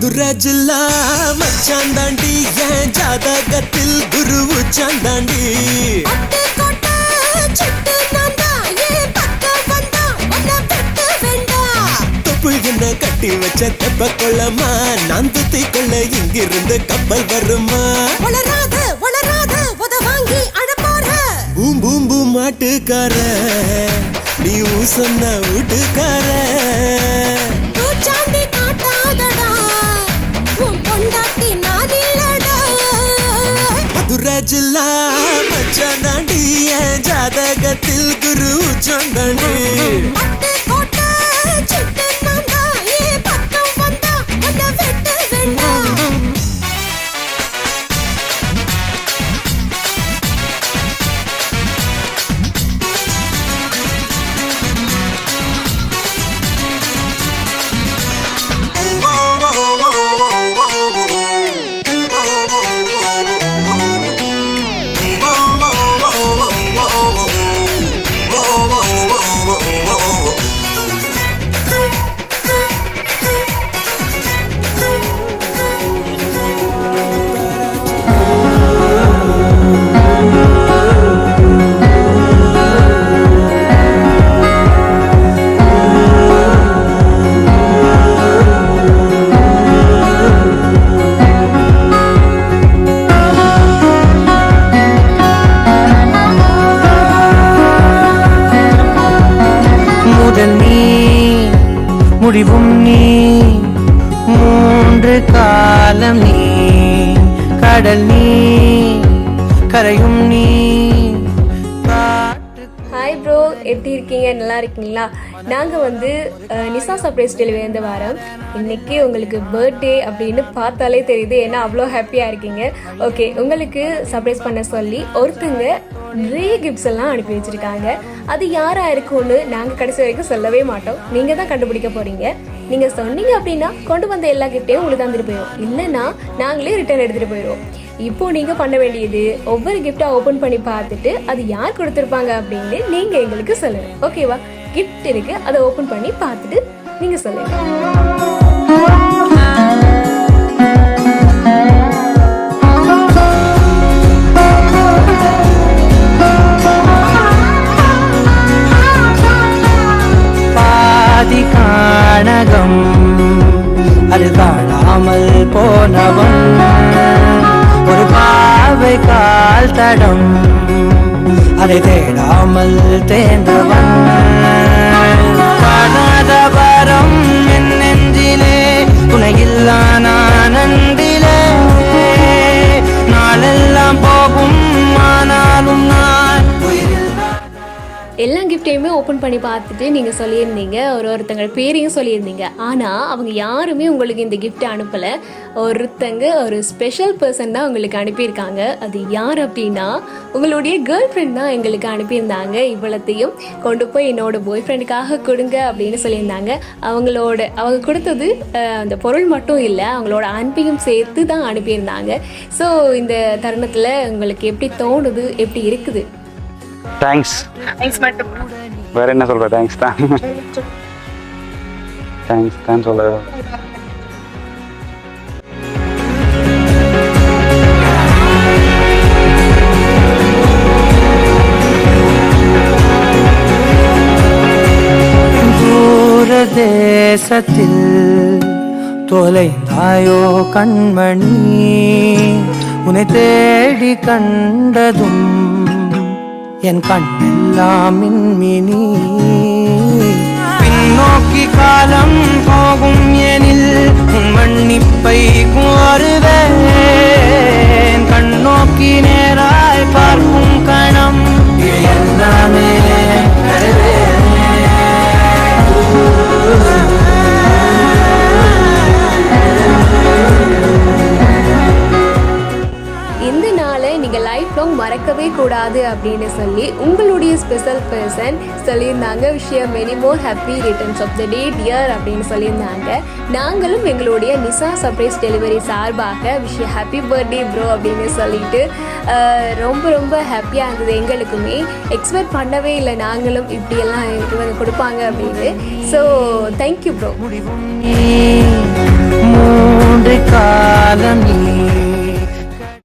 மதுரை ஜில்லா மச்சாந்தாண்டி என் ஜாதகத்தில் குரு உச்சாந்தாண்டி தொப்பு என்ன கட்டி வச்ச தெப்ப கொள்ளமா நான் துத்தி கொள்ள இங்கிருந்து கப்பல் வருமா வளராத வளராத உத வாங்கி அழப்போற பூம் பூம் பூம் மாட்டுக்கார நீ சொன்ன வீட்டுக்கார சாண்டி காட்டாதடா உன் பொண்டாட்டி நான் இல்லடா மதுரை ஜில்லா மச்சாந்தாண்டி என் ஜாதகத்தில் குரு உச்சாந்தாண்டி முடிவும் நீ மூன்று காலம் நீ கடல் நீ கரையும் நீ. ஹாய் ப்ரோ, எப்படி இருக்கீங்க? நல்லா இருக்கீங்களா? நாங்கள் நிசா சர்ப்ரைஸ் டெலிவரி இந்த வாரம் இன்னைக்கு உங்களுக்கு பர்த்டே அப்படின்னு பார்த்தாலே தெரியுது, ஏன்னா அவ்வளோ ஹாப்பியாக இருக்கீங்க. ஓகே, உங்களுக்கு சர்ப்ரைஸ் பண்ண சொல்லி ஒருத்தங்க நிறைய கிஃப்ட்ஸ் எல்லாம் அனுப்பி வச்சுருக்காங்க. அது யாராக இருக்கும்னு நாங்கள் கடைசி வரைக்கும் சொல்லவே மாட்டோம், நீங்கள் தான் கண்டுபிடிக்க போகிறீங்க. நீங்கள் சொன்னீங்க அப்படின்னா கொண்டு வந்த எல்லா கிஃப்ட்டையும் உங்களுக்கு தந்துட்டு போயிடும், இல்லைன்னா நாங்களே ரிட்டர்ன் எடுத்துகிட்டு போயிடுவோம். இப்போ நீங்கள் பண்ண வேண்டியது ஒவ்வொரு கிஃப்டாக ஓப்பன் பண்ணி பார்த்துட்டு அது யார் கொடுத்துருப்பாங்க அப்படின்னு நீங்கள் எங்களுக்கு சொல்லணும். ஓகேவா? கிஃப்ட் இருக்குது, அதை ஓப்பன் பண்ணி பார்த்துட்டு நீங்கள் சொல்லுங்கள். காணகம் அது காணாமல் போனவன் ஒரு பாவை கால் தடம் அதை தேடாமல் தேர்ந்தவன் காணாத வரம் என் நெஞ்சிலே துணையில்லா நான் அன்பிலே நாளெல்லாம் போகும் ஆனாலும் நான் எல்லா கிஃப்டையுமே ஓப்பன் பண்ணி பார்த்துட்டு நீங்கள் சொல்லியிருந்தீங்க, ஒருத்தங்க பேரையும் சொல்லியிருந்தீங்க. ஆனால் அவங்க யாருமே உங்களுக்கு இந்த கிஃப்ட்டை அனுப்பலை. ஒரு ஸ்பெஷல் பர்சன் தான் உங்களுக்கு அனுப்பியிருக்காங்க. அது யார் அப்படின்னா உங்களுடைய கேர்ள் ஃப்ரெண்ட் தான் எங்களுக்கு அனுப்பியிருந்தாங்க. இவ்வளத்தையும் கொண்டு போய் என்னோட பாய் ஃப்ரெண்டுக்காக கொடுங்க அப்படின்னு சொல்லியிருந்தாங்க. அவங்க கொடுத்தது அந்த பொருள் மட்டும் இல்லை, அவங்களோட அன்பையும் சேர்த்து தான் அனுப்பியிருந்தாங்க. ஸோ இந்த தருணத்தில் உங்களுக்கு எப்படி தோணுது, எப்படி இருக்குது? தேங்க்ஸ் மட்டும் வேற என்ன சொல்ற? தேங்க்ஸ் தான் சொல்ல. தூர தேசத்தில் தொலைந்தாயோ கண்மணி, உன்னை தேடி கண்டதும் என் கண்ணெல்லாம் மின்மினி. பின்னோக்கி காலம் போகும் எனில் உன் மன்னிப்பை கோருவேன். கண்ணோக்கி நேராய் பார்க்கும் கணம் எல்லாமே இந்த நாளை நீங்கள் லைஃப் லாங் மறக்கவே கூடாது அப்படின்னு சொல்லி உங்களுடைய ஸ்பெஷல் பர்சன் சொல்லியிருந்தாங்க. விஷயம் many more happy returns of the day dear அப்படின்னு சொல்லியிருந்தாங்க. நாங்களும் எங்களுடைய நிசா சர்ப்ரைஸ் டெலிவரி சார்பாக விஷயம் ஹாப்பி பர்த்டே ப்ரோ அப்படின்னு சொல்லிட்டு ரொம்ப ரொம்ப ஹாப்பியாக இருந்தது. எங்களுக்குமே எக்ஸ்பெக்ட் பண்ணவே இல்லை நாங்களும் இப்படியெல்லாம் இவங்க கொடுப்பாங்க அப்படின்னு. So thank you bro.